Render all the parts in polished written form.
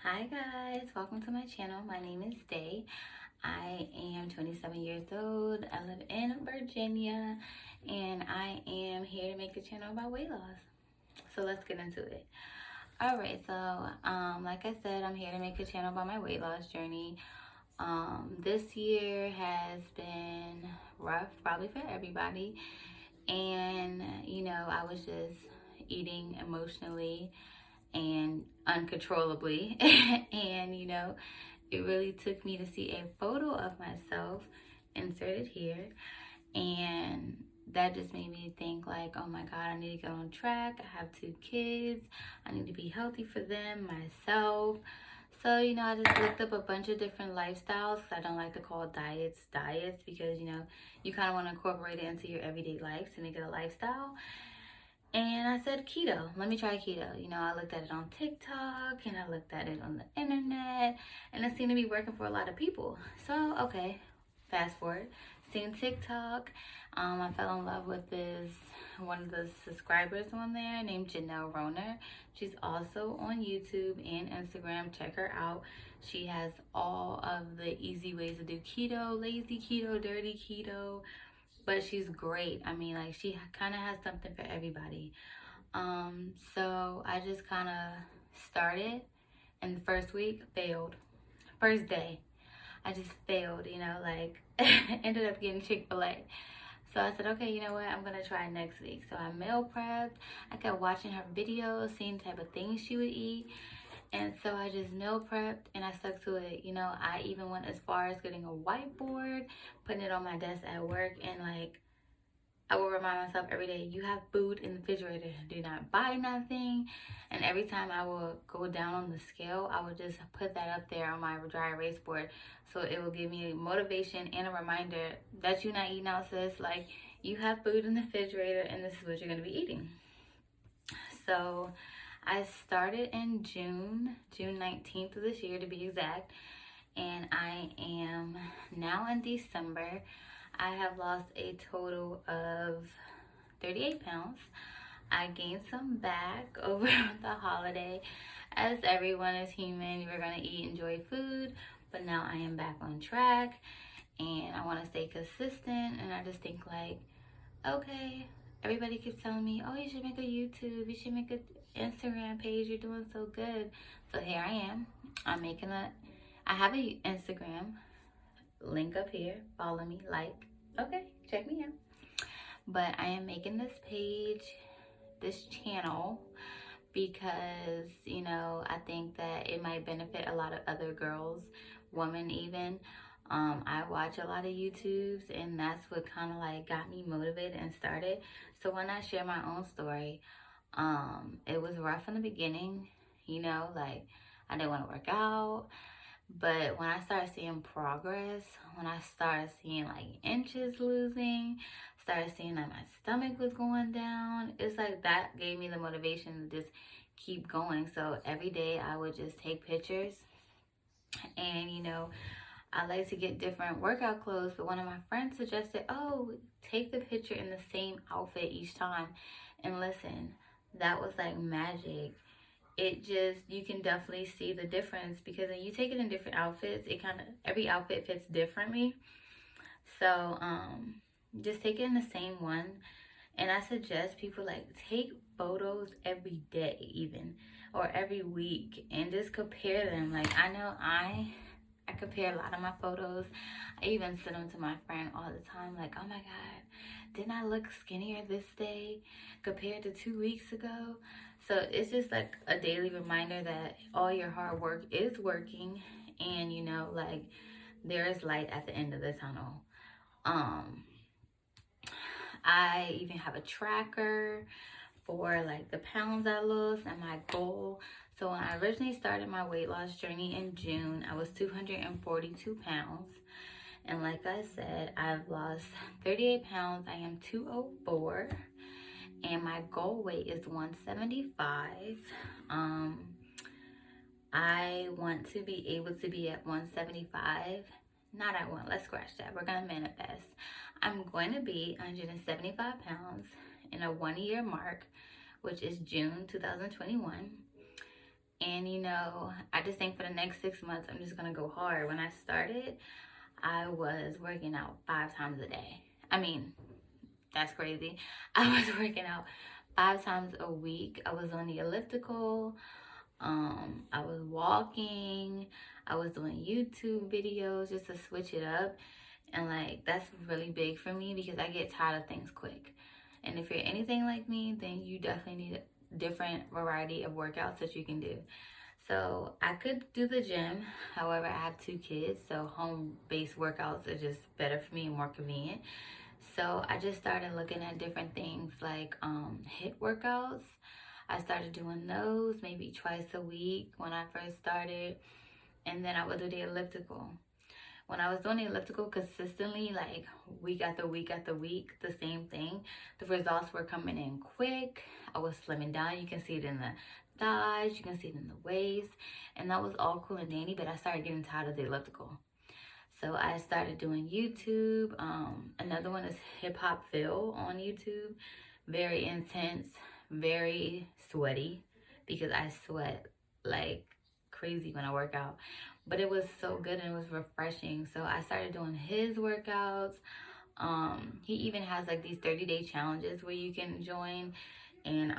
Hi guys, welcome to my channel. My name is Day. I am 27 years old. I live in Virginia and I am here to make a channel about weight loss. So let's get into it. Alright, so like I said, I'm here to make a channel about my weight loss journey. This year has been rough, probably for everybody. And I was just eating emotionally and uncontrollably. And it really took me to see a photo of myself inserted here, and that just made me think like, oh my god, I need to get on track. I have 2 kids, I need to be healthy for them, myself. So I just looked up a bunch of different lifestyles, because I don't like to call diets because you kind of want to incorporate it into your everyday life to make it a lifestyle. And I said, keto, let me try keto. I looked at it on TikTok and I looked at it on the internet, and it seemed to be working for a lot of people. So, okay, fast forward, seen TikTok. I fell in love with one of the subscribers on there named Janelle Roner. She's also on YouTube and Instagram. Check her out. She has all of the easy ways to do keto, lazy keto, dirty keto, but she's great. I mean, like, she kind of has something for everybody. So I just kind of started, and the first week failed. First day, I just failed, like ended up getting Chick-fil-A. So I said, okay, you know what? I'm going to try next week. So I meal prepped. I kept watching her videos, seeing the type of things she would eat. And so I just meal prepped and I stuck to it. I even went as far as getting a whiteboard, putting it on my desk at work, and like, I will remind myself every day, you have food in the refrigerator. Do not buy nothing. And every time I will go down on the scale, I would just put that up there on my dry erase board. So it will give me motivation and a reminder that you're not eating out, sis. Like, you have food in the refrigerator and this is what you're going to be eating. So I started in June 19th of this year to be exact. And I am now in December. I have lost a total of 38 pounds. I gained some back over the holiday. As everyone is human, we're going to eat, enjoy food. But now I am back on track and I want to stay consistent. And I just think like, okay, everybody keeps telling me, oh, you should make a YouTube, you should make an Instagram page, you're doing so good. So here I am. I have a Instagram, link up here, follow me, like, okay, check me out. But I am making this page, this channel, because I think that it might benefit a lot of other girls, women even. I watch a lot of YouTubes, and that's what kind of like got me motivated and started. So when I share my own story, it was rough in the beginning, like, I didn't want to work out. But when I started seeing progress, when I started seeing like inches losing, started seeing that my stomach was going down, it's like that gave me the motivation to just keep going. So every day I would just take pictures, and I like to get different workout clothes, but one of my friends suggested, oh, take the picture in the same outfit each time. And listen, that was like magic. It just, you can definitely see the difference, because when you take it in different outfits, it kind of, every outfit fits differently. So just take it in the same one. And I suggest people like take photos every day, even, or every week, and just compare them. Like, I know I compare a lot of my photos. I even send them to my friend all the time, like, oh my god, didn't I look skinnier this day compared to 2 weeks ago? So it's just like a daily reminder that all your hard work is working, and like, there is light at the end of the tunnel. I even have a tracker for like the pounds I lost and my goal. So when I originally started my weight loss journey in June, I was 242 pounds. And like I said, I've lost 38 pounds. I am 204. And my goal weight is 175. I want to be able to be at 175. Not at one. Let's scratch that. We're going to manifest. I'm going to be 175 pounds in a 1 year mark, which is June 2021. And you know, I just think for the next 6 months, I'm just gonna go hard. When I started, I was working out 5 times a day. I mean, that's crazy. I was working out 5 times a week. I was on the elliptical. I was walking. I was doing YouTube videos just to switch it up. And like, that's really big for me because I get tired of things quick. And if you're anything like me, then you definitely need a different variety of workouts that you can do. So I could do the gym. However, I have 2 kids, so home-based workouts are just better for me and more convenient. So I just started looking at different things like HIIT workouts. I started doing those maybe twice a week when I first started. And then I would do the elliptical. When I was doing the elliptical consistently, like week after week after week, the same thing, the results were coming in quick. I was slimming down. You can see it in the thighs, you can see it in the waist, and that was all cool and dandy, but I started getting tired of the elliptical. So I started doing YouTube. Another one is Hip Hop Phil on YouTube. Very intense, very sweaty because I sweat like crazy when I work out. But it was so good and it was refreshing. So I started doing his workouts. He even has like these 30-day challenges where you can join, and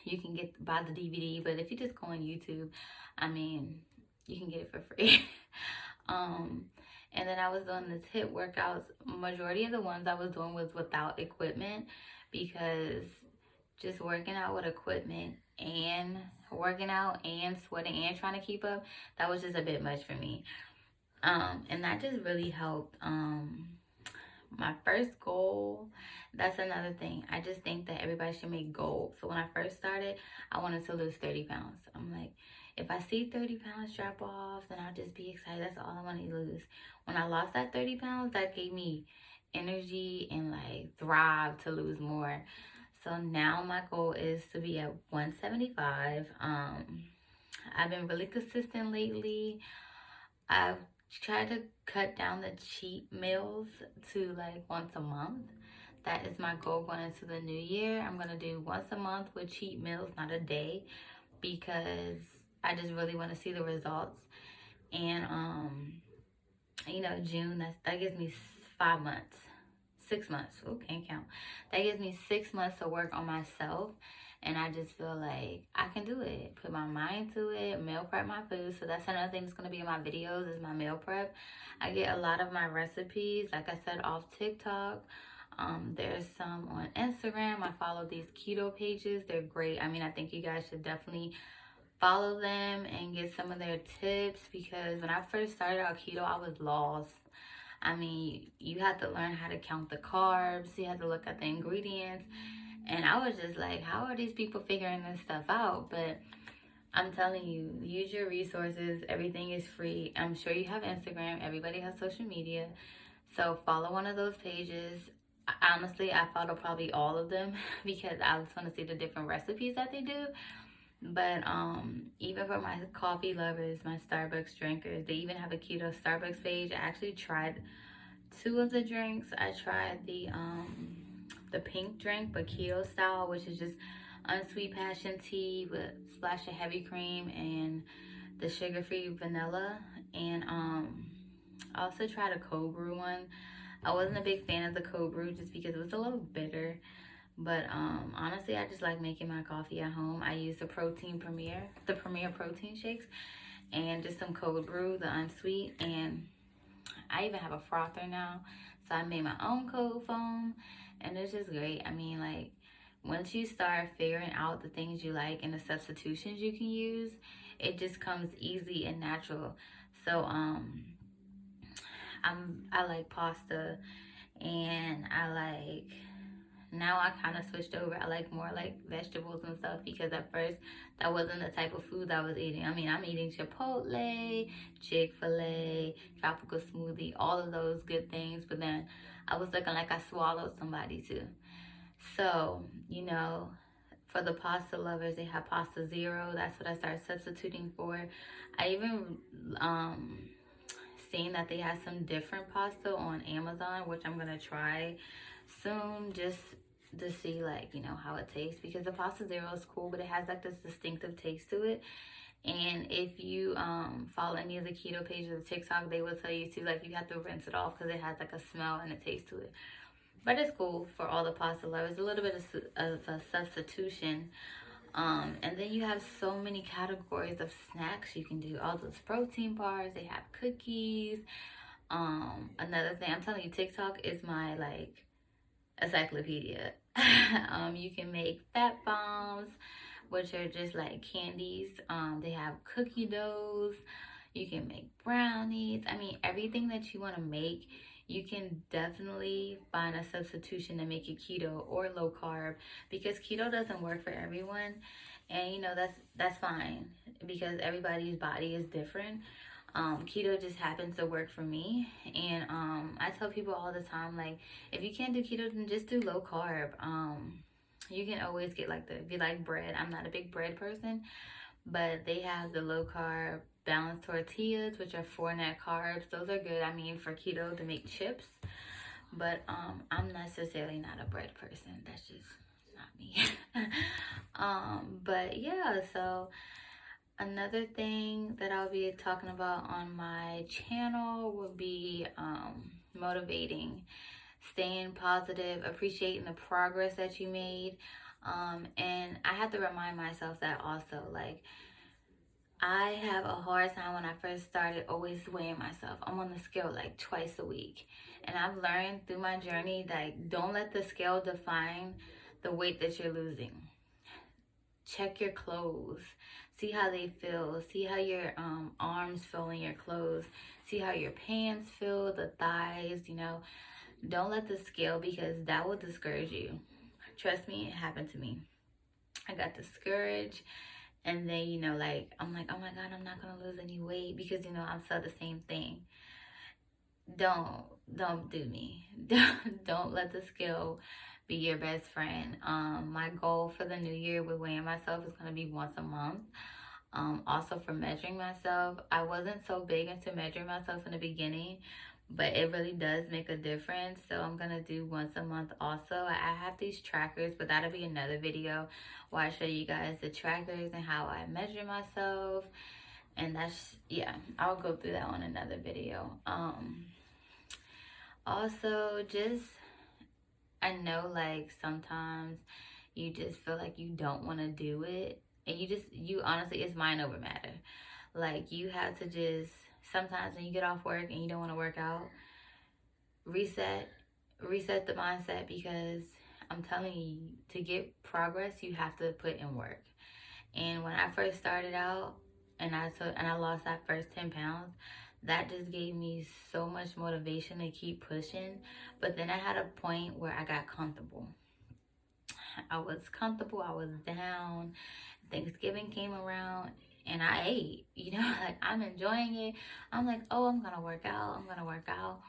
you can get buy the DVD. But if you just go on YouTube, I mean, you can get it for free. And then I was doing this HIIT workouts. Majority of the ones I was doing was without equipment because just working out with equipment and working out and sweating and trying to keep up, that was just a bit much for me. And that just really helped. My first goal, that's another thing. I just think that everybody should make goals. So when I first started, I wanted to lose 30 pounds. I'm like, if I see 30 pounds drop off, then I'll just be excited. That's all I want to lose. When I lost that 30 pounds, that gave me energy and like thrive to lose more. So now my goal is to be at 175. I've been really consistent lately. I've tried to cut down the cheat meals to like once a month. That is my goal going into the new year. I'm going to do once a month with cheat meals, not a day, because I just really want to see the results. And you know, June, that gives me 5 months, 6 months. Oh, can't count. That gives me 6 months to work on myself. And I just feel like I can do it. Put my mind to it, meal prep my food. So that's another thing that's going to be in my videos is my meal prep. I get a lot of my recipes, like I said, off TikTok. There's some on Instagram. I follow these keto pages. They're great. I mean, I think you guys should definitely follow them and get some of their tips, because when I first started out keto, I was lost. I mean, you had to learn how to count the carbs. You had to look at the ingredients. And I was just like, how are these people figuring this stuff out? But I'm telling you, use your resources. Everything is free. I'm sure you have Instagram. Everybody has social media. So follow one of those pages. Honestly, I follow probably all of them because I just want to see the different recipes that they do. But even for my coffee lovers, my Starbucks drinkers, they even have a keto Starbucks page. I actually tried 2 of the drinks. I tried the pink drink, but keto style, which is just unsweet passion tea with a splash of heavy cream and the sugar-free vanilla. And I also tried a cold brew one. I wasn't a big fan of the cold brew just because it was a little bitter. But honestly, I just like making my coffee at home. I use the Premier protein shakes, and just some cold brew, the unsweet. And I even have a frother now. So I made my own cold foam, and it's just great. I mean, like, once you start figuring out the things you like and the substitutions you can use, it just comes easy and natural. So I like pasta, and now I kind of switched over. I like more like vegetables and stuff, because at first that wasn't the type of food I was eating. I mean, I'm eating Chipotle, Chick-fil-A, tropical smoothie, all of those good things. But then I was looking like I swallowed somebody too. So, you know, for the pasta lovers, they have Pasta Zero. That's what I started substituting for. I even seen that they have some different pasta on Amazon, which I'm going to try soon, just to see, like, you know, how it tastes, because the pasta zero is cool, but it has like this distinctive taste to it. And if you follow any of the keto pages of TikTok, they will tell you to, like, you have to rinse it off because it has like a smell and a taste to it. But it's cool for all the pasta lovers. A little bit of a substitution. And then you have so many categories of snacks you can do. All those protein bars. They have cookies. Another thing, I'm telling you, TikTok is my like encyclopedia. You can make fat bombs, which are just like candies. They have cookie doughs. You can make brownies. I mean, everything that you want to make, you can definitely find a substitution to make it keto or low carb, because keto doesn't work for everyone. And you know, that's fine, because everybody's body is different. Keto just happens to work for me. And I tell people all the time, like, if you can't do keto, then just do low carb. You can always get like if you like bread. I'm not a big bread person, but they have the low carb balanced tortillas, which are 4 net carbs. Those are good. I mean, for keto, to make chips. But I'm necessarily not a bread person. That's just not me. But yeah, so another thing that I'll be talking about on my channel will be motivating, staying positive, appreciating the progress that you made. And I have to remind myself that also, like, I have a hard time when I first started always weighing myself. I'm on the scale like twice a week. And I've learned through my journey that don't let the scale define the weight that you're losing. Check your clothes. See how they feel. See how your arms feel in your clothes. See how your pants feel, the thighs, you know. Don't let the scale, because that will discourage you. Trust me, it happened to me. I got discouraged. And then, you know, like, I'm like, oh my God, I'm not going to lose any weight, because, you know, I'm still the same thing. Don't do me. Don't let the scale be your best friend. My goal for the new year with weighing myself is going to be once a month. Also for measuring myself, I wasn't so big into measuring myself in the beginning, but it really does make a difference. So I'm going to do once a month also. I have these trackers, but that'll be another video where I show you guys the trackers and how I measure myself. And that's, yeah, I'll go through that on another video. Also, just, I know, like, sometimes you just feel like you don't want to do it. And you honestly, it's mind over matter. Like, you have to just, sometimes when you get off work and you don't want to work out, reset the mindset, because I'm telling you, to get progress, you have to put in work. And when I first started out and I lost that first 10 pounds, that just gave me so much motivation to keep pushing. But then I had a point where I got comfortable. I was comfortable. I was down. Thanksgiving came around and I ate, you know, like, I'm enjoying it. I'm like, oh, I'm going to work out.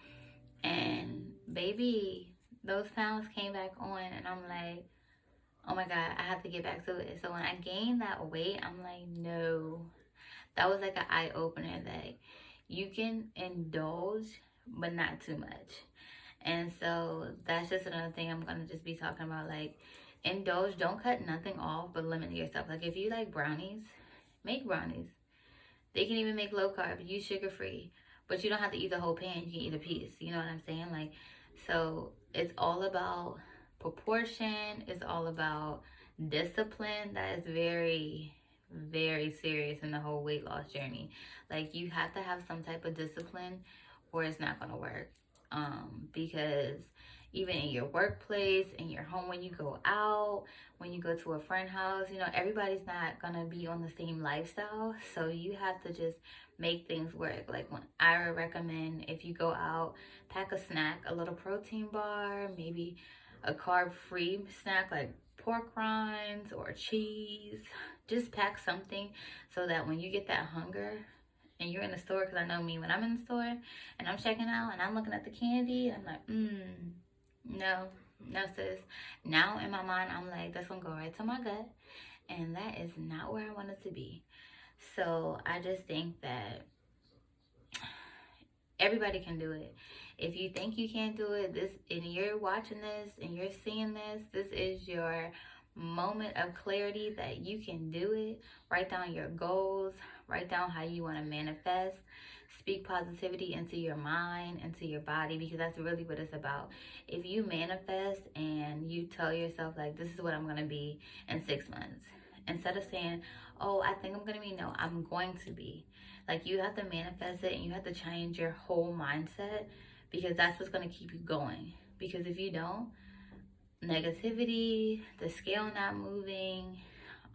And baby, those pounds came back on, and I'm like, oh my God, I have to get back to it. So when I gained that weight, I'm like, no. That was like an eye opener that you can indulge, but not too much. And so that's just another thing I'm going to just be talking about. Like, indulge, don't cut nothing off, but limit yourself. Like, if you like brownies, make brownies. They can even make low carb, use sugar free, but you don't have to eat the whole pan. You can eat a piece. You know what I'm saying? Like, so it's all about proportion. It's all about discipline. That is very, very serious in the whole weight loss journey. Like, you have to have some type of discipline or it's not going to work. Because even in your workplace, in your home, when you go out, when you go to a friend's house, you know, everybody's not gonna be on the same lifestyle. So you have to just make things work. Like, when I would recommend, if you go out, pack a snack, a little protein bar, maybe a carb-free snack like pork rinds or cheese. Just pack something so that when you get that hunger and you're in the store, because I know me, when I'm in the store and I'm checking out and I'm looking at the candy, I'm like, no sis. Now in my mind, I'm like, that's gonna go right to my gut, and that is not where I want it to be. So I just think that Everybody can do it. If you think you can't do it, and you're watching this and you're seeing this is your moment of clarity that you can do it. Write down your goals, write down how you want to manifest. Speak positivity into your mind, into your body, because that's really what it's about. If you manifest and you tell yourself, like, this is what I'm going to be in 6 months, instead of saying, oh, I think I'm going to be, no, I'm going to be. Like, you have to manifest it and you have to change your whole mindset, because that's what's going to keep you going. Because if you don't, negativity, the scale not moving,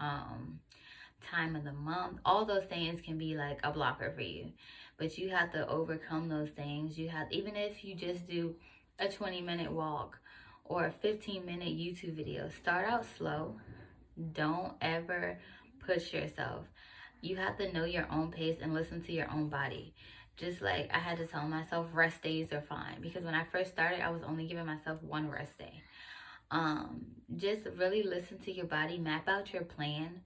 time of the month, all those things can be like a blocker for you. But you have to overcome those things. You have, even if you just do a 20-minute walk or a 15-minute YouTube video, start out slow. Don't ever push yourself. You have to know your own pace and listen to your own body. Just like I had to tell myself rest days are fine, because when I first started, I was only giving myself one rest day. Just really listen to your body, map out your plan.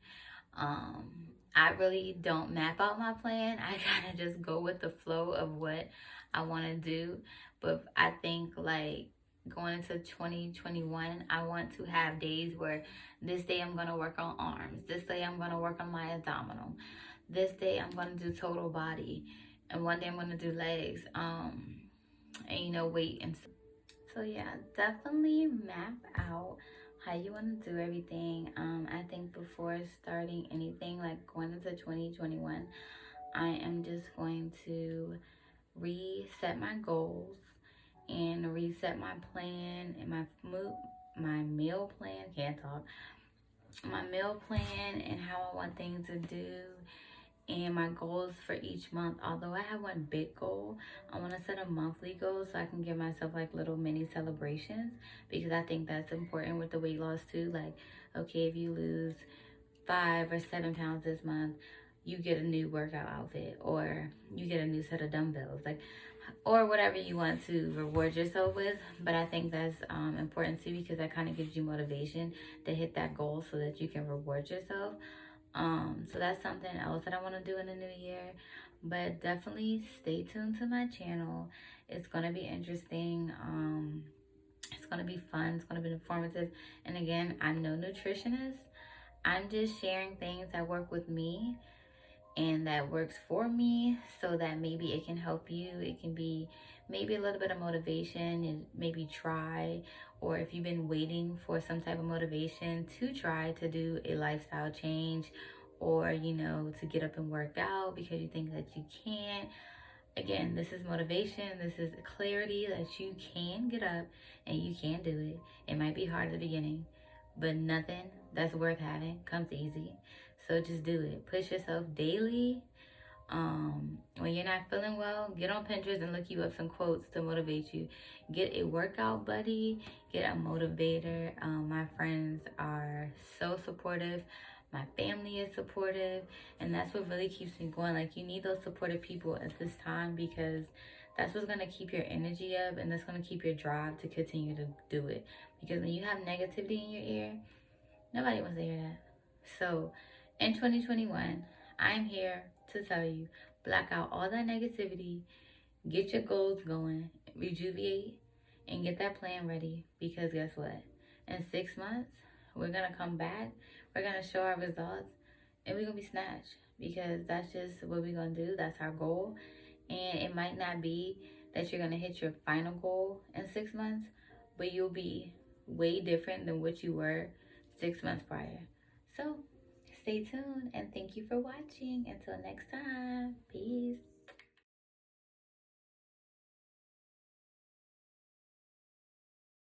I really don't map out my plan. I kind of just go with the flow of what I want to do. But I think, like, going into 2021, I want to have days where this day I'm going to work on arms. This day I'm going to work on my abdominal. This day I'm going to do total body. And one day I'm going to do legs. And, weight. And so, yeah, definitely map out how you want to do everything. I think before starting anything, like going into 2021, I am just going to reset my goals and reset my plan and my meal plan. Can't talk. My meal plan and how I want things to do, and my goals for each month. Although I have one big goal, I want to set a monthly goal so I can give myself like little mini celebrations, because I think that's important with the weight loss too. Like, okay, if you lose 5 or 7 pounds this month, you get a new workout outfit, or you get a new set of dumbbells, like, or whatever you want to reward yourself with. But I think that's important too, because that kind of gives you motivation to hit that goal so that you can reward yourself. So that's something else that I want to do in the new year. But definitely stay tuned to my channel. It's going to be interesting. It's going to be fun. It's going to be informative. And again, I'm no nutritionist. I'm just sharing things that work with me and that works for me, so that maybe it can help you. It can be maybe a little bit of motivation, and maybe try, or if you've been waiting for some type of motivation to try to do a lifestyle change, or to get up and work out because you think that you can't. Again, this is motivation. This is clarity that you can get up and you can do it. It might be hard at the beginning, but nothing that's worth having comes easy. So just do it. Push yourself daily. When you're not feeling well, get on Pinterest and look you up some quotes to motivate you. Get a workout buddy. Get a motivator. My friends are so supportive. My family is supportive. And that's what really keeps me going. Like, you need those supportive people at this time, because that's what's going to keep your energy up, and that's going to keep your drive to continue to do it. Because when you have negativity in your ear, nobody wants to hear that. So in 2021, I'm here to tell you, block out all that negativity, get your goals going, rejuvenate, and get that plan ready. Because guess what? In 6 months, we're going to come back, we're going to show our results, and we're going to be snatched. Because that's just what we're going to do. That's our goal. And it might not be that you're going to hit your final goal in 6 months, but you'll be way different than what you were 6 months prior. So stay tuned, and thank you for watching. Until next time, peace.